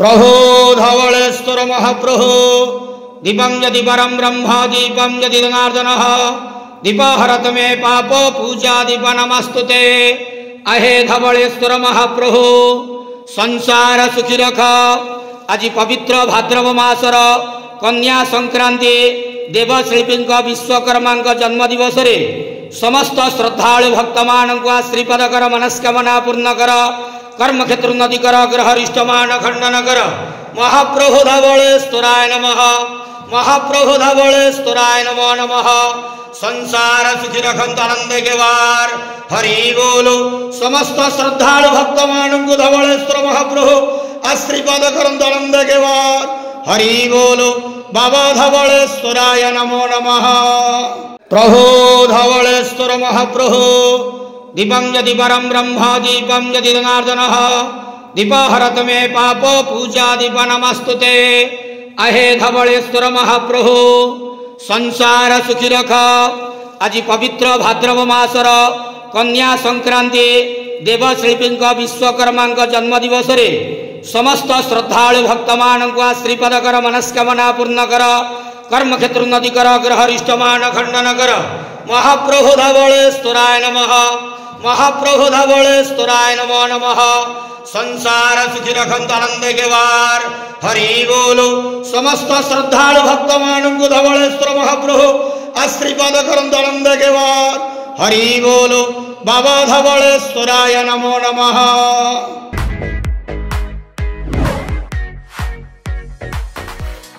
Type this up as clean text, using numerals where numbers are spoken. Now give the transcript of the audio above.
प्रभो धवलेश्वर महाप्रभु दीपं यदि परं ब्रह्म दीपं यदि जनार्दनः दीपहरत मे पाप पूजा दीप नमस्तुते। अहे धवलेश्वर महाप्रभु संसार सुखी रख। आज पवित्र भाद्रव मासर कन्या संक्रांति देवशिल्पी विश्वकर्मा जन्म दिवस रे समस्त श्रद्धालु भक्त मान श्रीपद कर मनस्कामना पूर्ण कर कर्म क्षेत्र उन्नति कर ग्रह रिष्टमान खंडन कर। महाप्रभु धवलेश्वराय नमः। महाप्रभु धवलेश्वराय नमो नमः। संसार सुखी रखंत आनंद के वार हरि बोलो। समस्त श्रद्धालु भक्त मान धवलेश्वर महाप्रभु आश्रीपद करंत आनंद के वार हरि बोलो। बाबा धवलेश्वराय नमो नमः। प्रभो धवलेश्वर महाप्रभु दीपं यदि परं ब्रह्म दीपं यदि जनार्दनः दीपहरत मे पाप पूजा दीप नमस्तुते। अहे धवलेश्वर महाप्रभु संसार सुखी रख। आज पवित्र भाद्रव मासर कन्या संक्रांति देवशिल्पी विश्वकर्मा जन्म दिवस रे समस्त श्रद्धालु भक्त मान श्रीपद कर मनस्कामना पूर्ण कर कर्म क्षेत्र उन्नति कर ग्रह रिष्टमान खंडन कर। महाप्रभु धवलेश्वराय नमः। महाप्रभु धवलेश्वराय नमो नमः। संसार सुखी रखंत आनंद के वार हरि बोलो। समस्त श्रद्धालु भक्त मान धवलेश्वर महाप्रभु आश्रीपद करंत आनंद के वार हरि बोलो। बाबा धवलेश्वराय नमो नमः।